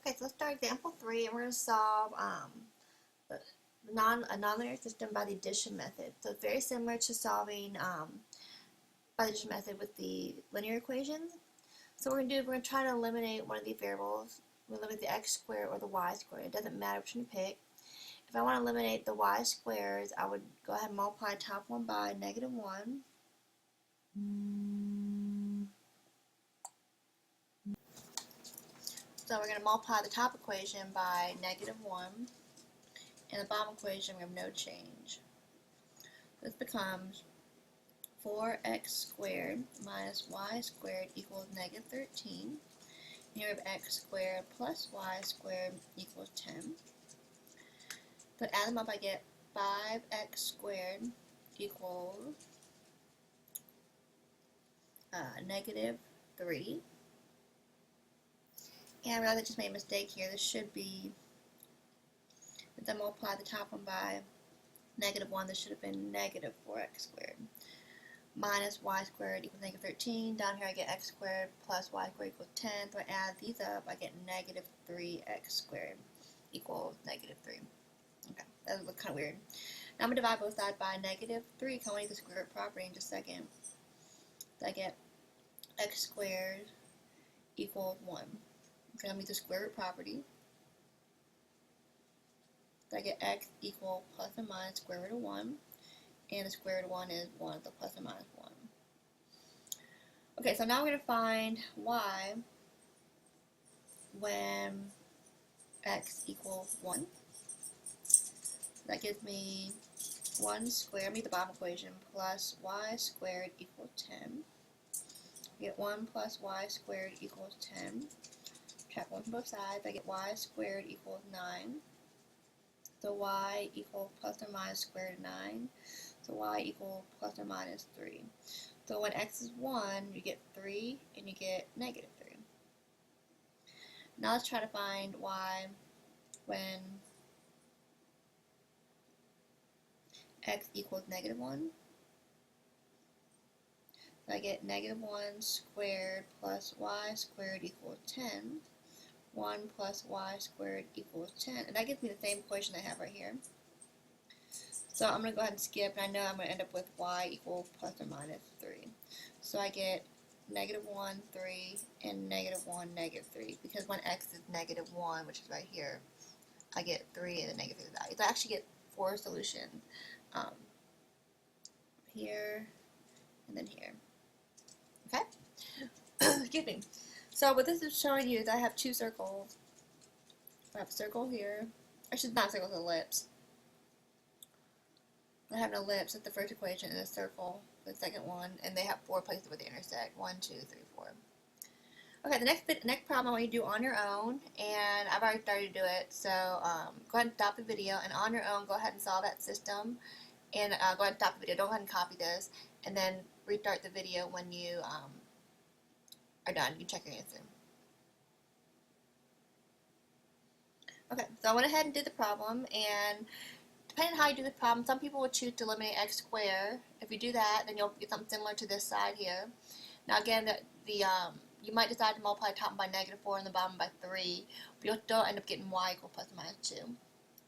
Okay, so let's start example 3, and we're going to solve a nonlinear system by the addition method. So it's very similar to solving by the addition method with the linear equations. So what we're going to do is we're going to try to eliminate one of these variables. We'll eliminate the x squared or the y squared. It doesn't matter which one you pick. If I want to eliminate the y squares, I would go ahead and multiply top one by -1. So we're going to multiply the top equation by -1, and the bottom equation we have no change. This becomes 4x squared minus y squared equals -13. And here we have x squared plus y squared equals 10. So to add them up, I get 5x squared equals -3. And I realize I just made a mistake here. This should be, if I multiply the top one by -1, this should have been -4x squared. Minus y squared equals -13. Down here I get x squared plus y squared equals 10. So I add these up, I get -3x squared equals -3. Okay, that would look kind of weird. Now I'm going to divide both sides by -3. Can I use the square root property in just a second? So I get x squared equals 1. Okay, I'm going to use the square root property. So I get x equals plus or minus square root of 1. And the square root of 1 is 1, so plus or minus 1. Okay, so now we're going to find y when x equals 1. That gives me 1 squared, I mean the bottom equation, plus y squared equals 10. I get 1 plus y squared equals 10. Subtract 1 from both sides, I get y squared equals 9. So y equals plus or minus square root of 9. So y equals plus or minus 3. So when x is 1, you get 3 and you get -3. Now let's try to find y when x equals -1. So I get -1 squared plus y squared equals 10. 1 plus y squared equals 10. And that gives me the same equation I have right here. So I'm going to go ahead and skip, and I know I'm going to end up with y equals plus or minus 3. So I get -1, 3, and -1, -3. Because when x is -1, which is right here, I get 3 and the -3 value. So I actually get 4 solutions. Here, and then here. Okay? Excuse me. So what this is showing you is I have 2 circles. I have a circle here. Actually, it's not a circle, it's an ellipse. I have an ellipse at the first equation and a circle for the second one, and they have 4 places where they intersect. 1, 2, 3, 4. Okay, the next problem I want you to do on your own, and I've already started to do it, so go ahead and stop the video, and on your own, go ahead and solve that system, and go ahead and stop the video. Don't go ahead and copy this, and then restart the video when you are done. You check your answer. Okay, so I went ahead and did the problem, and depending on how you do the problem, some people would choose to eliminate x squared. If you do that, then you'll get something similar to this side here. Now again, you might decide to multiply the top by -4 and the bottom by 3, but you'll still end up getting y equals plus or minus 2.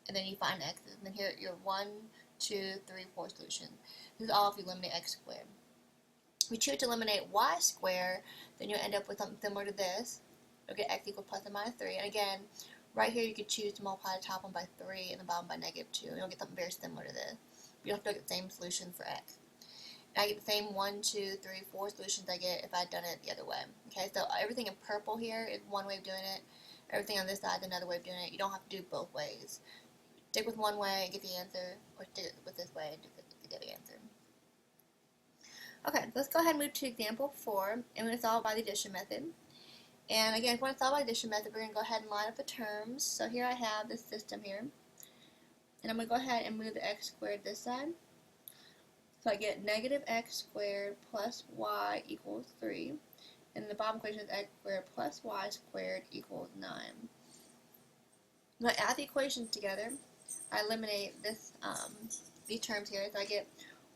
And then you find x's, and then here your 1, 2, 3, 4 solutions. This is all if you eliminate x squared. If you choose to eliminate y squared, then you'll end up with something similar to this. You'll get x equals plus or minus 3. And again, right here you could choose to multiply the top one by 3 and the bottom by -2. And you'll get something very similar to this. You'll still get the same solution for x. And I get the same 1, 2, 3, 4 solutions I get if I had done it the other way. Okay, so everything in purple here is one way of doing it. Everything on this side is another way of doing it. You don't have to do both ways. Stick with one way and get the answer, or stick with this way and get the answer. Okay, so let's go ahead and move to example 4, and we're going to solve by the addition method. And again, if we want to solve by the addition method, we're going to go ahead and line up the terms. So here I have this system here, and I'm going to go ahead and move the x squared this side. So I get -x squared plus y equals 3, and the bottom equation is x squared plus y squared equals 9. When I add the equations together, I eliminate this these terms here, so I get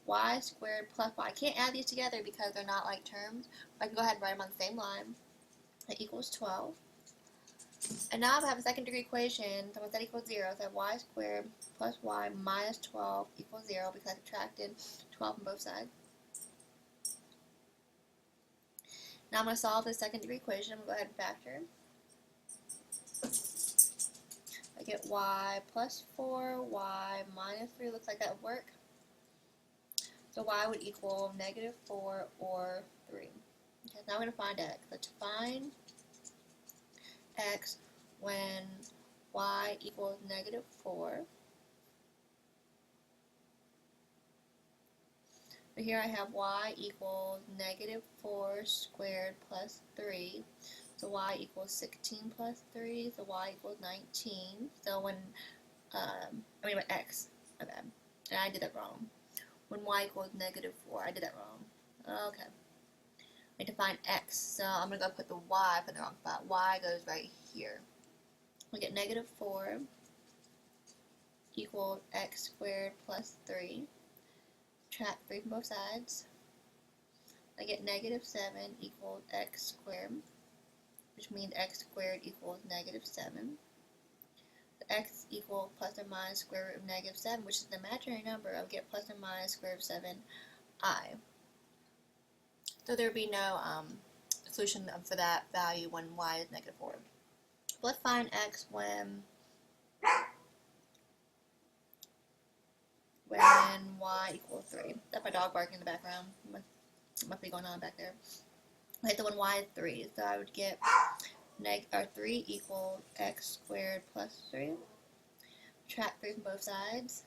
y squared plus y. I can't add these together because they're not like terms, but I can go ahead and write them on the same line. That equals 12. And now I have a second degree equation, so once that equals 0, so I have y squared plus y minus 12 equals 0 because I subtracted 12 from both sides. Now I'm going to solve this second degree equation. I'm going to go ahead and factor. I get y plus 4, y minus 3. Looks like that would work. So y would equal negative 4 or 3. Okay, now we're going to find x. Let's find x when y equals negative 4. So here I have y equals negative 4 squared plus 3. So y equals 16 plus 3. So y equals 19. So when, x, my bad. And I did that wrong. When y equals negative 4, I did that wrong. Okay. I need to find x. So I'm going to go put the y in the wrong spot. Y goes right here. We get negative 4 equals x squared plus 3. Subtract 3 from both sides. I get negative 7 equals x squared, which means x squared equals negative 7. So x equals plus or minus square root of negative 7, which is an imaginary number. I'll get plus or minus square root of 7i. So there would be no solution for that value when y is negative 4. Let's find x when y equals 3. That's my dog barking in the background. Must be going on back there. Okay, so when y is 3, so I would get 3 equals x squared plus 3. Subtract 3 from both sides.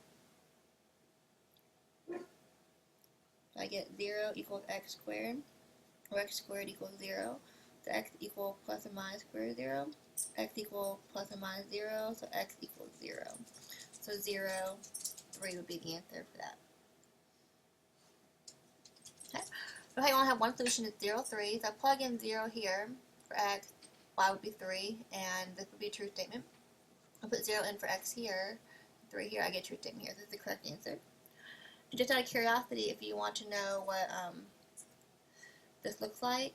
So I get 0 equals x squared, or x squared equals 0. So x equals plus or minus square root of 0. X equals plus or minus 0, so x equals 0. So 0, 3 would be the answer for that. Okay. Okay, I only have one solution, it's 0, 3. So I plug in 0 here for x, y would be 3, and this would be a true statement. I'll put 0 in for x here, 3 here, I get a true statement here. This is the correct answer. And just out of curiosity, if you want to know what this looks like,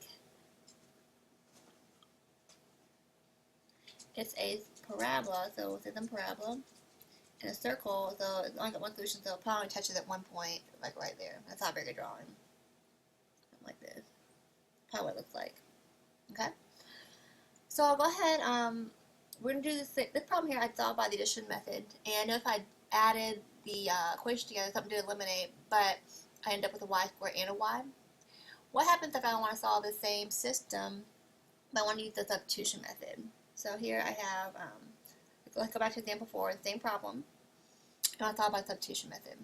it's a parabola, so it's a parabola, and a circle, so it's only got one solution, so it probably touches at one point, like right there. That's not a very good drawing. Something like this. Probably what it looks like. Okay? So I'll go ahead, we're going to do this problem here I solved by the addition method, and I know if I added the equation together, something to eliminate, but I end up with a y squared and a y. What happens if I want to solve the same system, but I want to use the substitution method? So here I have, let's go back to example 4, the same problem, and I'll solve by the substitution method.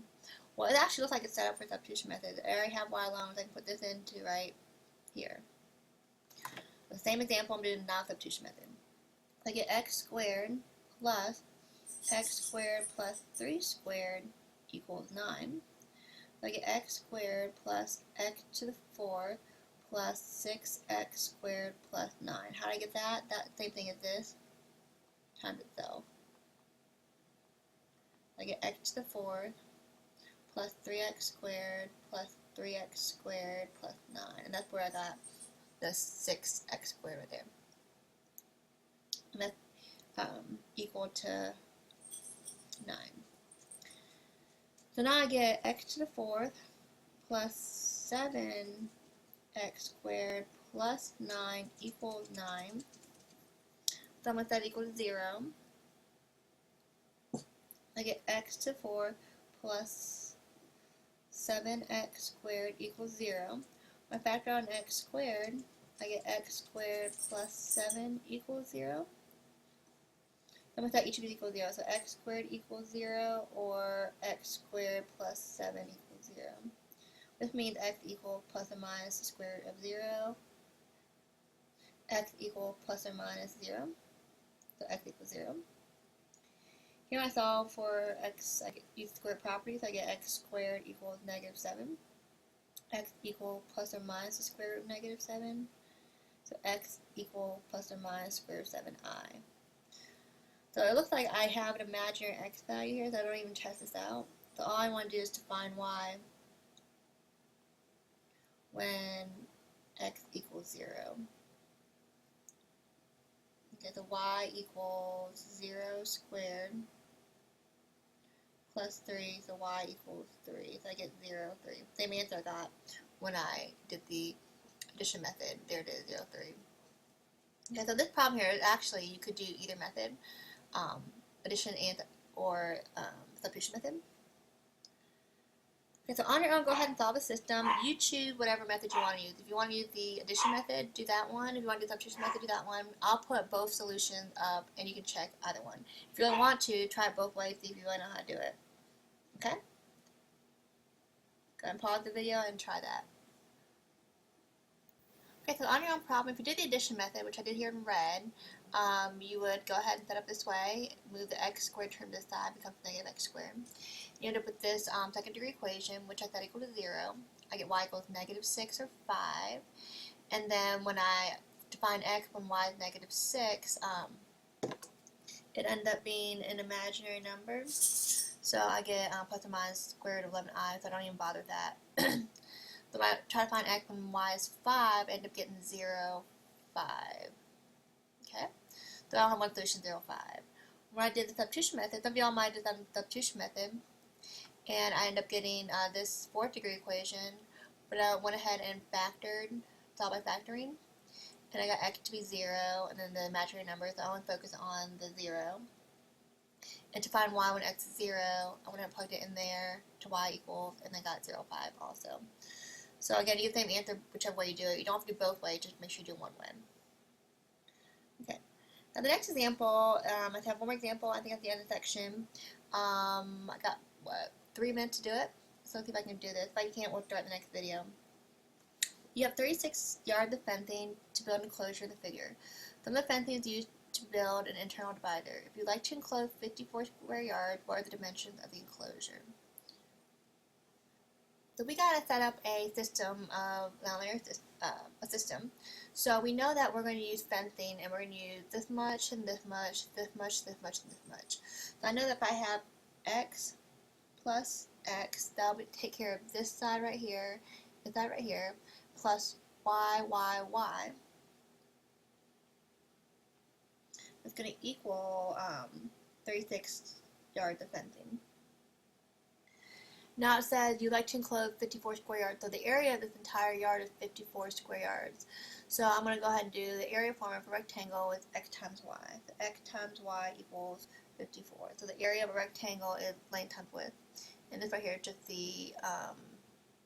Well, it actually looks like it's set up for substitution method. I already have y alone, so I can put this into right here. The same example, I'm doing the non-substitution method. So I get x squared plus x squared plus 3 squared equals 9. So I get x squared plus x to the 4th plus 6x squared plus 9. How do I get that? That same thing as this times itself. I get x to the 4th plus 3x squared plus 3x squared plus 9. And that's where I got the 6x squared right there. And that's equal to 9. So now I get x to the 4th plus 7x squared plus 9 equals 9. So I'm going to set equals 0. I get x to the 4th plus 7x squared equals 0. If I factor out an x squared, I get x squared plus 7 equals 0. I'm going to set each of these equals 0. So x squared equals 0 or x squared plus 7 equals 0. This means x equals plus or minus the square root of 0. X equals plus or minus 0. So x equals 0. Here I solve for x, I use square properties. I get x squared equals negative 7. X equals plus or minus the square root of negative 7. So x equals plus or minus square root of 7i. So it looks like I have an imaginary x value here, so I don't even test this out. So all I want to do is to find y when x equals 0. Okay, so y equals 0 squared plus 3, so y equals 3. So I get 0, 3. Same answer I got when I did the addition method. There it is, 0, 3. Okay, so this problem here, actually, you could do either method, addition and or substitution method. Okay, so on your own, go ahead and solve a system. You choose whatever method you want to use. If you want to use the addition method, do that one. If you want to do the substitution method, do that one. I'll put both solutions up, and you can check either one. If you really want to, try it both ways, see if you really know how to do it. Okay? Go ahead and pause the video and try that. Okay, so on your own problem, if you did the addition method, which I did here in red, you would go ahead and set up this way, move the x squared term to this side, becomes negative x squared. You end up with this second degree equation, which I set equal to 0. I get y equals negative 6 or 5. And then when I define x when y is negative 6, it ends up being an imaginary number. So I get plus or minus square root of 11i, so I don't even bother with that. So when I try to find x when y is 5, I end up getting 0, 5. Okay? So I don't have one solution, 0, 5. When I did the substitution method, some of y'all might have done the substitution method, and I end up getting this fourth degree equation, but I went ahead and solved by factoring, and I got x to be 0, and then the imaginary numbers, I only focus on the 0. And to find y when x is 0, I went ahead and plugged it in there to y equals, and then got 0, 5 also. So again, you get the same answer whichever way you do it. You don't have to do both ways, just make sure you do one way. Okay. Now the next example, I have one more example, I think at the end of the section. I got, 3 minutes to do it. So let's see if I can do this. If I can't, we'll start in the next video. You have 36 yards of fencing to build an enclosure of the figure. Some of the fencing is used to build an internal divider. If you'd like to enclose 54 square yards, what are the dimensions of the enclosure? So we got to set up a system of nonlinear system. So we know that we're going to use fencing, and we're going to use this much and this much, this much, this much, and this much. So I know that if I have x plus x, that would take care of this side right here, this side right here, plus y, y, y. It's going to equal 36 yards of fencing. Now it says you'd like to enclose 54 square yards. So the area of this entire yard is 54 square yards. So I'm going to go ahead and do the area formula for rectangle is x times y. So x times y equals 54. So the area of a rectangle is length times width. And this right here is just the,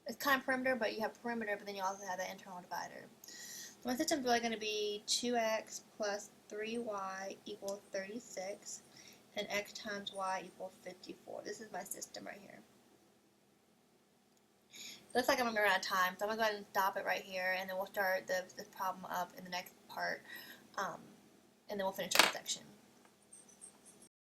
it's kind of perimeter, but you have perimeter, but then you also have the internal divider. So my system's really going to be 2x plus 3y equals 36, and x times y equals 54. This is my system right here. Looks like I'm going to run out of time, so I'm going to go ahead and stop it right here, and then we'll start this problem up in the next part, and then we'll finish our section.